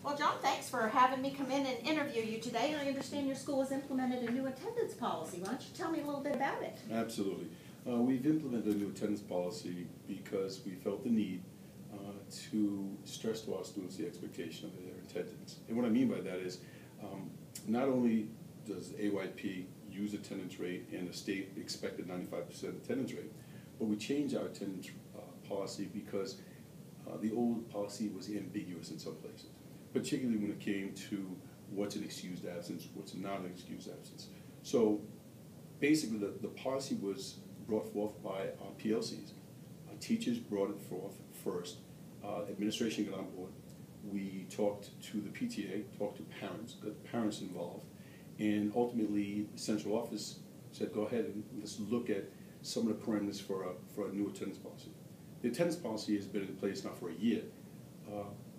Well, John, thanks for having me come in and interview you today. I understand your school has implemented a new attendance policy. Why don't you tell me a little bit about it? Absolutely. We've implemented a new attendance policy because we felt the need to stress to our students the expectation of their attendance. And what I mean by that is not only does AYP use attendance rate and the state expected 95% attendance rate, but we changed our attendance policy because the old policy was ambiguous in some places, particularly when it came to what's an excused absence, what's not an excused absence. So basically the policy was brought forth by our PLCs. Our teachers brought it forth first. Administration got on board. We talked to the PTA, talked to parents, got the parents involved, and ultimately the central office said, go ahead and let's look at some of the parameters for a new attendance policy. The attendance policy has been in place now for a year,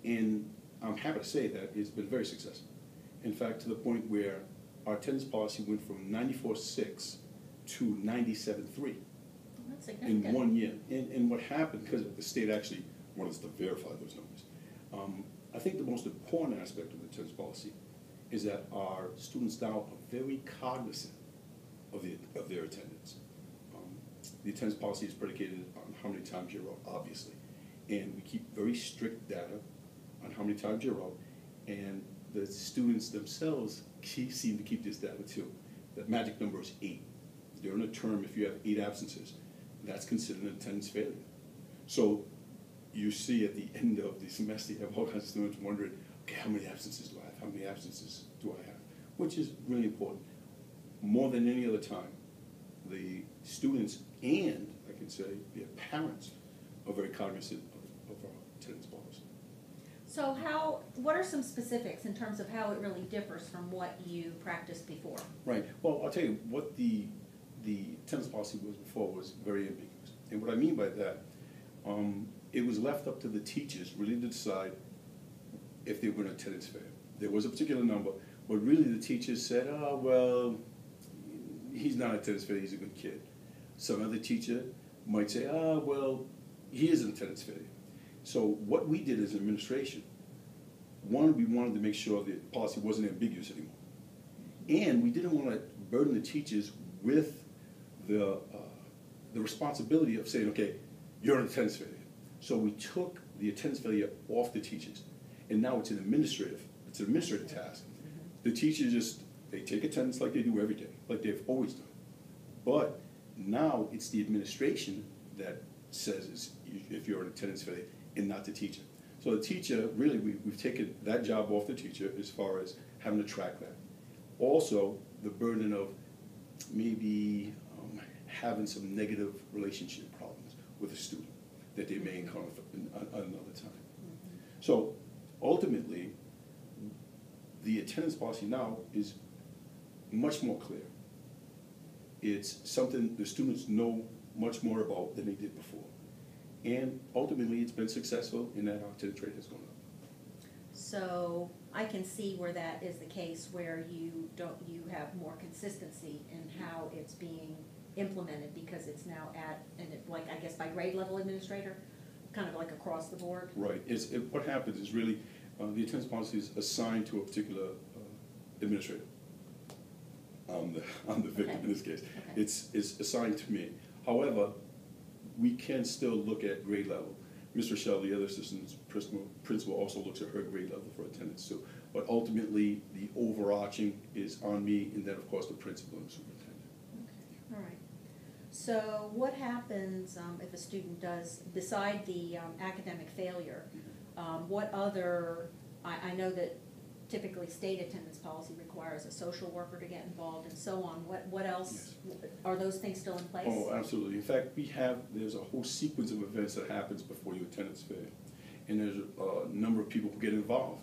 and I'm happy to say that it's been very successful. In fact, to the point where our attendance policy went from 94.6 to 97.3 in 1 year. And what happened, because the state actually wanted us to verify those numbers, I think the most important aspect of the attendance policy is that our students now are very cognizant of their attendance. The attendance policy is predicated on how many times you're out, obviously, and we keep very strict data on how many times you're out, and the students themselves seem to keep this data too. That magic number is 8. During a term, if you have 8 absences, that's considered an attendance failure. So you see at the end of the semester, you have all kinds of students wondering, okay, how many absences do I have? How many absences do I have? Which is really important. More than any other time, the students and, I can say, their parents are very cognizant of our attendance policy. So what are some specifics in terms of how it really differs from what you practiced before? Right. Well, I'll tell you what the attendance policy was before was very ambiguous. And what I mean by that, it was left up to the teachers really to decide if they were going to attendance fail. There was a particular number, but really the teachers said, oh, well, he's not attendance failure, he's a good kid. Some other teacher might say, oh, well, he is an attendance failure. So what we did as an administration, one, we wanted to make sure the policy wasn't ambiguous anymore. And we didn't want to burden the teachers with the responsibility of saying, okay, you're an attendance failure. So we took the attendance failure off the teachers. And now it's an administrative task. The teachers they take attendance like they do every day, like they've always done. But now it's the administration that says if you're an attendance failure and not the teacher. So the teacher, really, we've taken that job off the teacher as far as having to track that. Also, the burden of maybe having some negative relationship problems with a student that they may encounter another time. So ultimately, the attendance policy now is much more clear. It's something the students know much more about than they did before. And ultimately, it's been successful in that our attendance rate has gone up. So I can see where that is the case, where you have more consistency in how it's being implemented, because it's now like, I guess, by grade level administrator, kind of like across the board. Right. What happens is really the attendance policy is assigned to a particular administrator. I'm the victim in this case. Okay. It's assigned to me. However, we can still look at grade level. Ms. Rochelle, the other assistant principal, also looks at her grade level for attendance too. But ultimately, the overarching is on me, and then of course the principal and the superintendent. Okay. All right. So what happens if a student does, beside the academic failure, what other, I know that typically state attendance policy requires a social worker to get involved and so on. What else, yes. Are those things still in place? Oh, absolutely. In fact, there's a whole sequence of events that happens before your attendance fail. And there's a number of people who get involved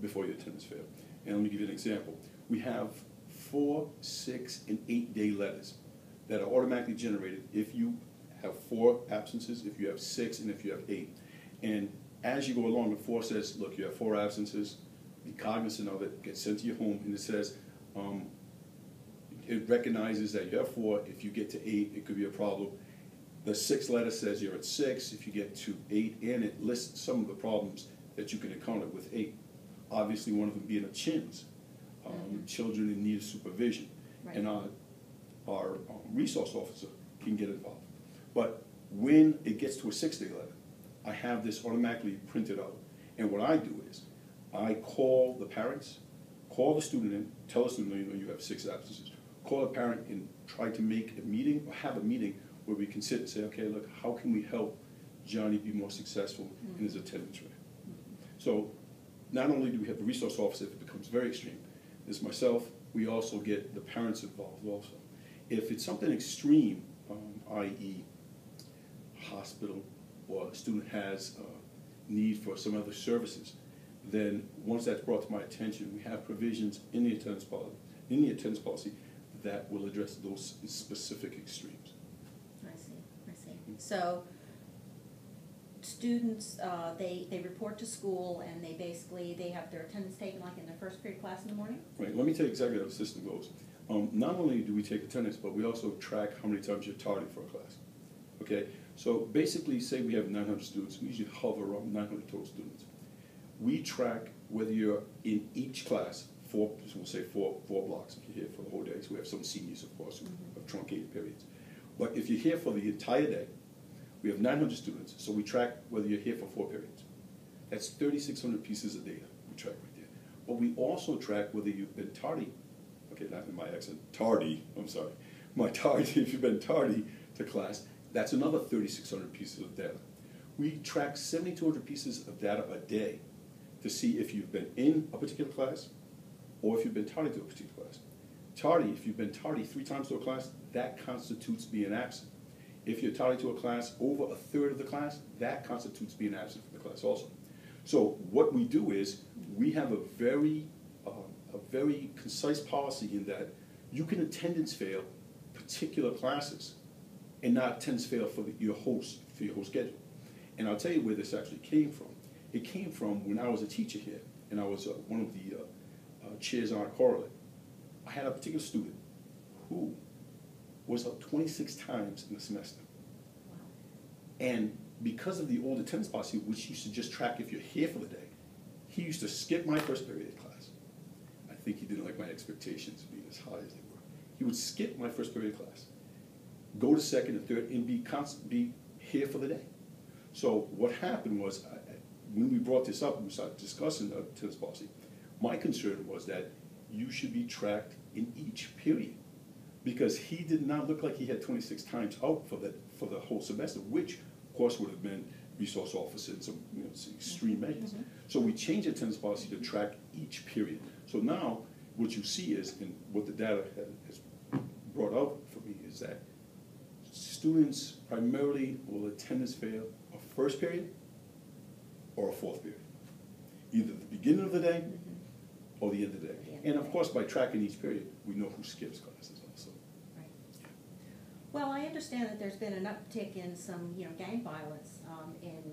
before your attendance fail. And let me give you an example. We have 4, 6, and 8-day letters that are automatically generated if you have 4 absences, if you have 6, and if you have 8. And as you go along, the 4 says, look, you have 4 absences, be cognizant of it, gets sent to your home, and it says, it recognizes that you have 4, if you get to 8, it could be a problem. The 6th letter says you're at 6 if you get to 8, and it lists some of the problems that you can encounter with 8. obviously one of them being a CHINS, children in need of supervision. Right. And our resource officer can get involved. But when it gets to a 6-day letter, I have this automatically printed out. And what I do is I call the parents, call the student in, tell the student, you have 6 absences. Call the parent and try to make a meeting or have a meeting where we can sit and say, okay, look, how can we help Johnny be more successful in his attendance rate? So not only do we have the resource officer if it becomes very extreme, there's myself, we also get the parents involved also. If it's something extreme, i.e. hospital, or a student has need for some other services, then once that's brought to my attention, we have provisions in the attendance policy that will address those specific extremes. I see. So students, they report to school and they have their attendance taken like in their first period class in the morning? Right, let me tell you exactly how the system goes. Not only do we take attendance, but we also track how many times you're tardy for a class. Okay, so basically say we have 900 students, we usually hover around 900 total students. We track whether you're in each class, we'll say four blocks if you're here for the whole day. So we have some seniors, of course, who have truncated periods. But if you're here for the entire day, we have 900 students, so we track whether you're here for 4 periods. That's 3,600 pieces of data we track right there. But we also track whether you've been tardy. Okay, not in my accent, tardy, I'm sorry. If you've been tardy to class, that's another 3,600 pieces of data. We track 7,200 pieces of data a day to see if you've been in a particular class or if you've been tardy to a particular class. Tardy, if you've been tardy 3 times to a class, that constitutes being absent. If you're tardy to a class over a third of the class, that constitutes being absent from the class also. So what we do is we have a very concise policy in that you can attendance fail particular classes and not attendance fail for your whole schedule. And I'll tell you where this actually came from. It came from when I was a teacher here, and I was one of the chairs on our correlate. I had a particular student who was up 26 times in the semester. Wow. And because of the old attendance policy, which used to just track if you're here for the day, he used to skip my first period of class. I think he didn't like my expectations being as high as they were. He would skip my first period of class, go to second and third, and be here for the day. So what happened was, when we brought this up and we started discussing the attendance policy, my concern was that you should be tracked in each period, because he did not look like he had 26 times out for the whole semester, which of course would have been resource officer and some extreme measures. So we changed the attendance policy to track each period. So now what you see is, and what the data has brought out for me, is that students primarily will attendance fail a first period or a fourth period, either the beginning of the day or the end of the day. And of course, by tracking each period, we know who skips classes also. Right. Well, I understand that there's been an uptick in some, gang violence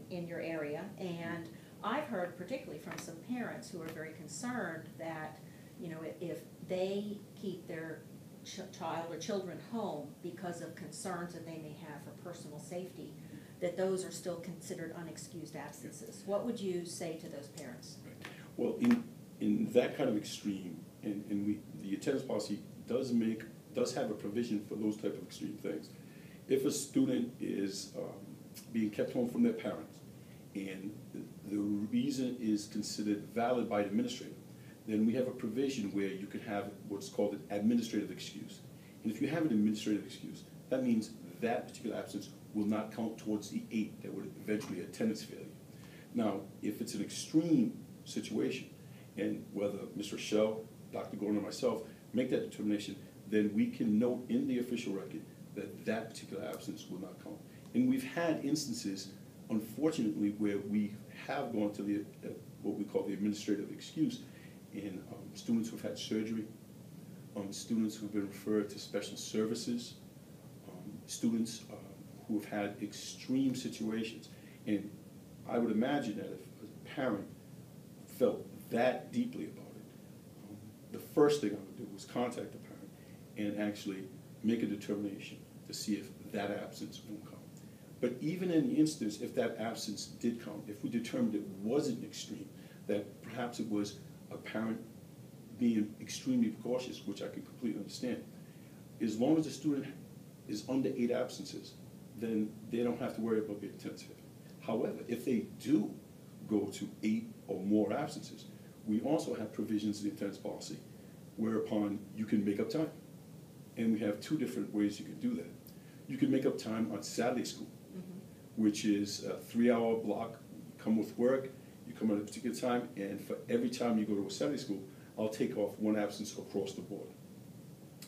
in your area, and I've heard particularly from some parents who are very concerned that, if they keep their child or children home because of concerns that they may have for personal safety, that those are still considered unexcused absences. What would you say to those parents? Right. Well, in that kind of extreme, and the attendance policy does have a provision for those type of extreme things. If a student is being kept home from their parents, and the reason is considered valid by the administrator, then we have a provision where you can have what's called an administrative excuse. And if you have an administrative excuse, that means that particular absence will not count towards the 8 that would eventually attendance failure. Now, if it's an extreme situation, and whether Ms. Rochelle, Dr. Gordon, or myself make that determination, then we can note in the official record that that particular absence will not count. And we've had instances, unfortunately, where we have gone to the what we call the administrative excuse in students who've had surgery, students who've been referred to special services, students who have had extreme situations. And I would imagine that if a parent felt that deeply about it, the first thing I would do was contact the parent and actually make a determination to see if that absence won't come. But even in the instance, if that absence did come, if we determined it wasn't extreme, that perhaps it was a parent being extremely cautious, which I can completely understand. As long as the student is under 8 absences, then they don't have to worry about being attendance failure. However, if they do go to 8 or more absences, we also have provisions in the attendance policy whereupon you can make up time. And we have 2 different ways you can do that. You can make up time on Saturday school, which is a 3-hour block. You come with work, you come at a particular time, and for every time you go to a Saturday school, I'll take off 1 absence across the board.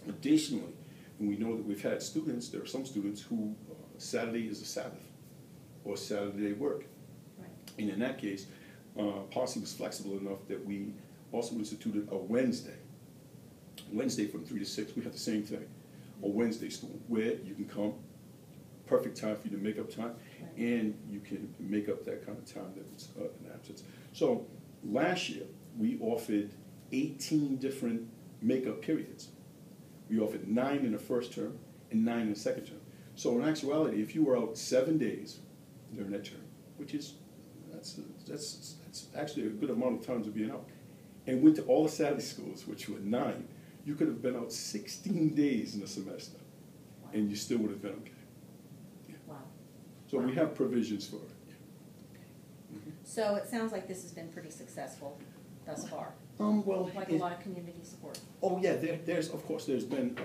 Additionally, and we know that we've had students, there are some students who Saturday is a Sabbath or Saturday work. Right. And in that case, policy was flexible enough that we also instituted a Wednesday from 3 to 6. We have the same thing, a Wednesday school where you can come, perfect time for you to make up time, right. and you can make up that kind of time that was an absence. So last year, we offered 18 different makeup periods. We offered 9 in the first term and 9 in the second term. So in actuality, if you were out 7 days during that term, which is, that's actually a good amount of time to be out, and went to all the Saturday schools, which were 9, you could have been out 16 days in a semester, Wow. and you still would have been okay. Yeah. Wow. So Wow. we have provisions for it. Yeah. So it sounds like this has been pretty successful thus far. Well, Like a lot of community support. Oh yeah, there's of course there's been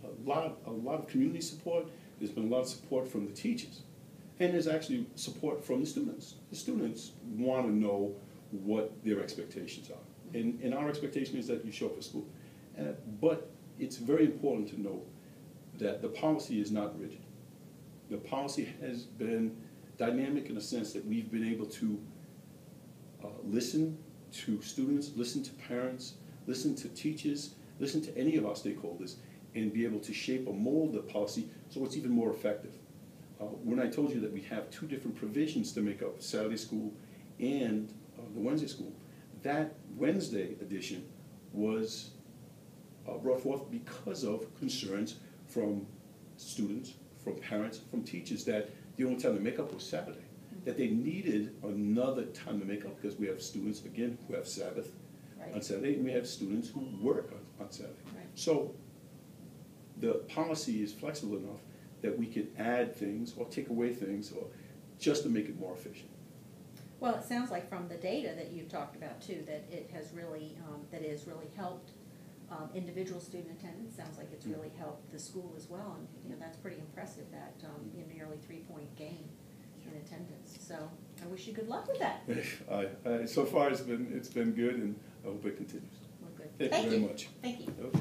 a lot of community support. There's been a lot of support from the teachers, and there's actually support from the students. The students want to know what their expectations are, and our expectation is that you show up for school. But it's very important to note that the policy is not rigid. The policy has been dynamic in the sense that we've been able to listen to students, listen to parents, listen to teachers, listen to any of our stakeholders, and be able to shape or mold the policy so it's even more effective. When I told you that we have 2 different provisions to make up Saturday school and the Wednesday school, that Wednesday edition was brought forth because of concerns from students, from parents, from teachers that the only time to make up was Saturday, that they needed another time to make up because we have students, again, who have Sabbath Right. on Saturday, and we have students who work on Saturday. Right. So the policy is flexible enough that we can add things or take away things or just to make it more efficient. Well, it sounds like from the data that you've talked about too, that it has really, that it has really helped individual student attendance. Sounds like it's really helped the school as well, and you know that's pretty impressive. That nearly 3-point gain in attendance. So I wish you good luck with that. So far it's been good, and I hope it continues. Well, good. Thank you very much. Thank you. Okay.